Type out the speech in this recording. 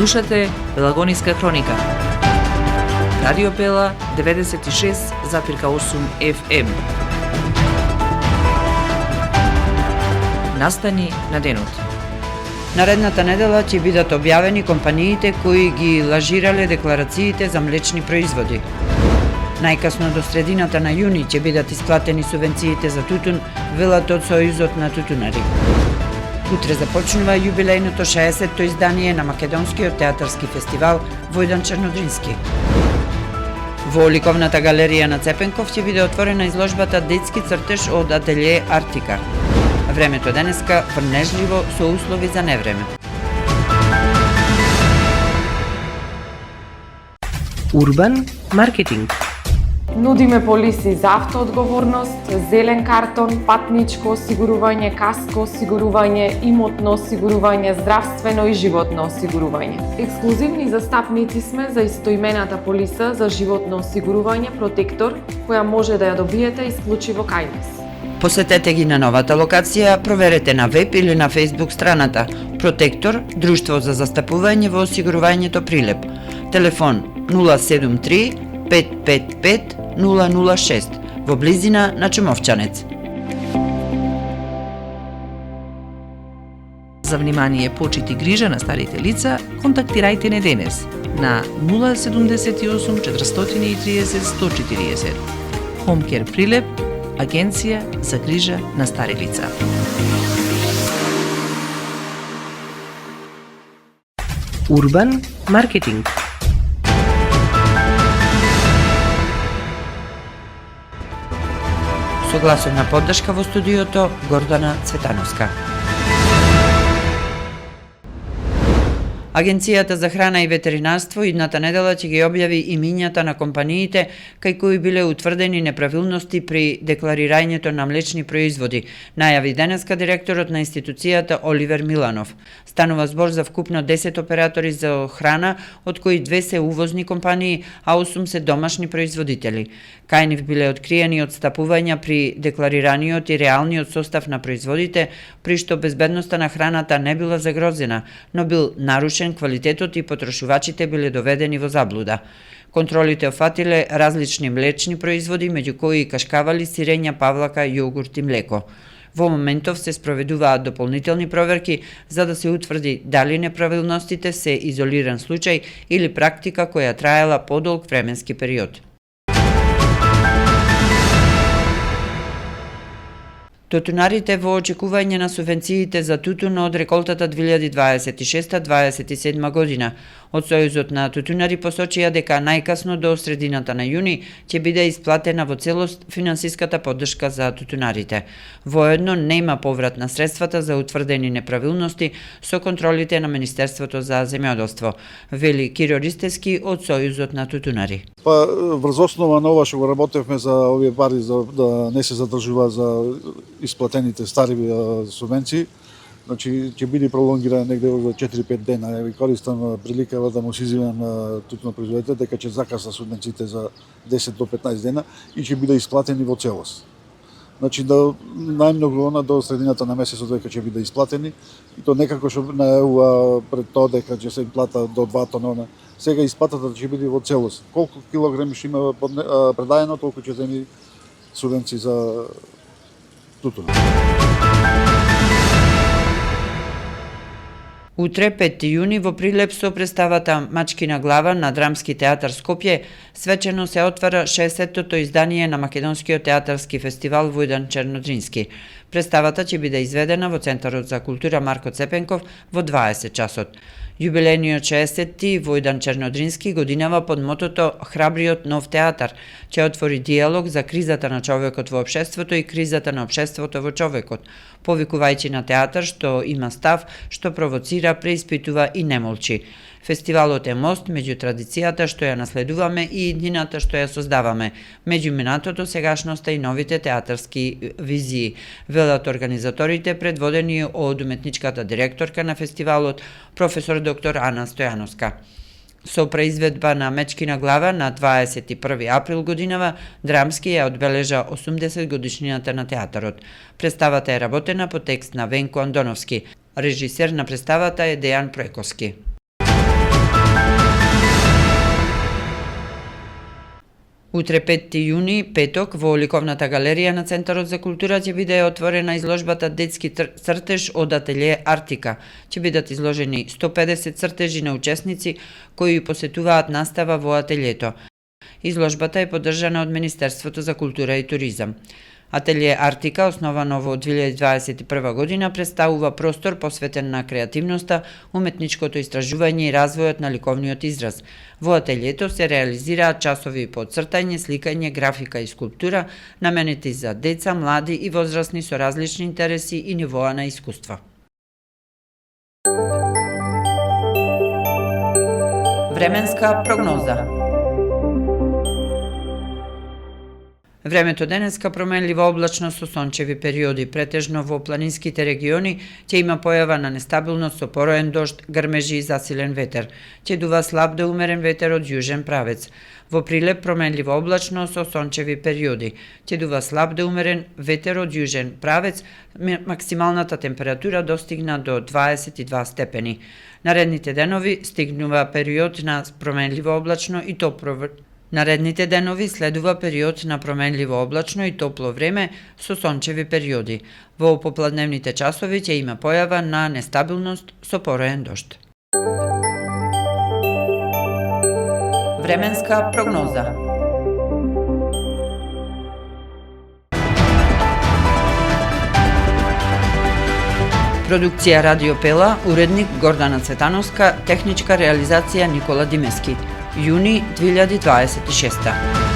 Слушате Пелагониска хроника. Радио Пела 96,8 FM. Настани на денот. Наредната недела ќе бидат објавени компаниите кои ги лажирале декларациите за млечни производи. Најкасно до средината на јуни ќе бидат исплатени субвенциите за тутун, велат од Сојузот на тутунари. Утре започнува јубилејното 60-то издание на Македонскиот театарски фестивал Војдан Чернодрински. Во ликовната галерија на Цепенков ќе биде отворена изложбата Детски цртеж од ателје Артика. Времето денеска врнежливо со услови за невреме. Урбан маркетинг. Нудиме полиси за автоодговорност, зелен картон, патничко осигурување, каско осигурување, имотно осигурување, здравствено и животно осигурување. Ексклузивни застапници сме за истоимената полиса за животно осигурување Протектор, која може да ја добиете исклучиво кај нас. Посетете ги на новата локација, проверете на веб или на Facebook страната Протектор, Друштво за застапување во осигурувањето Прилеп. Телефон 073 555 006 во близина на Чумовчанец. За внимание, почит и грижа на старите лица, контактирајте не денес на 078 430 140. Home Care Прилеп, Агенција за грижа на стари лица. Урбан маркетинг. Согласна поддршка во студиото Гордана Цветановска. Агенцијата за храна и ветеринарство идната недела ќе ги објави имињата на компаниите кај кои биле утврдени неправилности при декларирањето на млечни производи, најави денеска директорот на институцијата Оливер Миланов. Станува збор за вкупно 10 оператори за храна, од кои 2 се увозни компании, а 8 се домашни производители. Кај нив биле откриени отстапувања при декларираниот и реалниот состав на производите, при што безбедноста на храната не била загрозена, но бил нарушен квалитетот и потрошувачите биле доведени во заблуда. Контролите офатиле различни млечни производи, меѓу кои кашкавали, сирења, павлака, јогурт и млеко. Во моментов се спроведуваат дополнителни проверки за да се утврди дали неправилностите се изолиран случај или практика која траела подолг временски период. Тутунарите во очекување на субвенциите за тутун од реколтата 2026-27 година. Од Сојузот на тутунари посочија дека најкасно до средината на јуни ќе биде исплатена во целост финансиската поддршка за тутунарите. Воедно нема поврат на средствата за утврдени неправилности со контролите на Министерството за земјоделство, вели Киро Ристевски од Сојузот на тутунари. Врз основа на ова што го работевме за овие пари за да не се задржува за исплатените стари субвенции, значи ќе биде пролонгиран негде за 4-5 дена. Ви користам приликава да му се извинам на тутунопроизводителите дека ќе закаса субвенциите за 10 до 15 дена и ќе биде исплатени во целост. Значи да најмногу до средината на месецот дека ќе биде исплатени и то некако што најава пред тоа дека ќе се плата до 2 тона. Сега исплатата ќе биде во целост. Колку килограми ќе има предаено, толку ќе земи субвенции за тутун. Утре, 5 јуни, во Прилеп со представата Мачкина глава на Драмски театар Скопје, свечено се отвара 60-тото издание на Македонскиот театарски фестивал Војдан Чернодрински. Представата ќе биде изведена во Центарот за култура Марко Цепенков во 20 часот. Јубилејниот 60-ти Војдан Чернодрински годинава под мотото Храбриот нов театар ќе отвори диалог за кризата на човекот во општеството и кризата на општеството во човекот, повикувајќи на театар што има став, што провоцира, преиспитува и не молчи. Фестивалот е мост меѓу традицијата што ја наследуваме и иднината што ја создаваме, меѓу минатото, сегашноста и новите театарски визии, велат организаторите предводени од уметничката директорка на фестивалот, професор доктор Ана Стојановска. Со преизведба на Мечкина глава на 21 април годинава, Драмски ја одбележа 80 годишнината на театарот. Представата е работена по текст на Венко Андоновски. Режисер на представата е Дејан Проековски. Утре 5 јуни, петок, во ликовната галерија на Центарот за култура ќе биде отворена изложбата Детски цртеж од ателје Артика. Ќе бидат изложени 150 цртежи на учесници кои посетуваат настава во ателјето. Изложбата е поддржана од Министерството за култура и туризам. Ателје Артика, основано во 2021 година, представува простор посветен на креативноста, уметничкото истражување и развојот на ликовниот израз. Во ателјето се реализираат часови по цртање, сликање, графика и скулптура, наменети за деца, млади и возрастни со различни интереси и нивоа на искуство. Временска прогноза. Времето денеска променливо облачно со сончеви периоди, претежно во планинските региони ќе има појава на нестабилност со пороен дожд, грмежи и засилен ветер. Ќе дува слаб до умерен ветер од јужен правец. Во Прилеп променливо облачно со сончеви периоди. Ќе дува слаб до умерен ветер од јужен правец, максималната температура достигна до 22 степени. Наредните денови стигнува период на променливо облачно и Наредните денови следува период на променливо облачно и топло време со сончеви периоди. Во попладневните часови ќе има појава на нестабилност со пороен дожд. Временска прогноза. Продукција Радио Пела, уредник Гордана Цветановска, техничка реализација Никола Димески. Јуни 2026.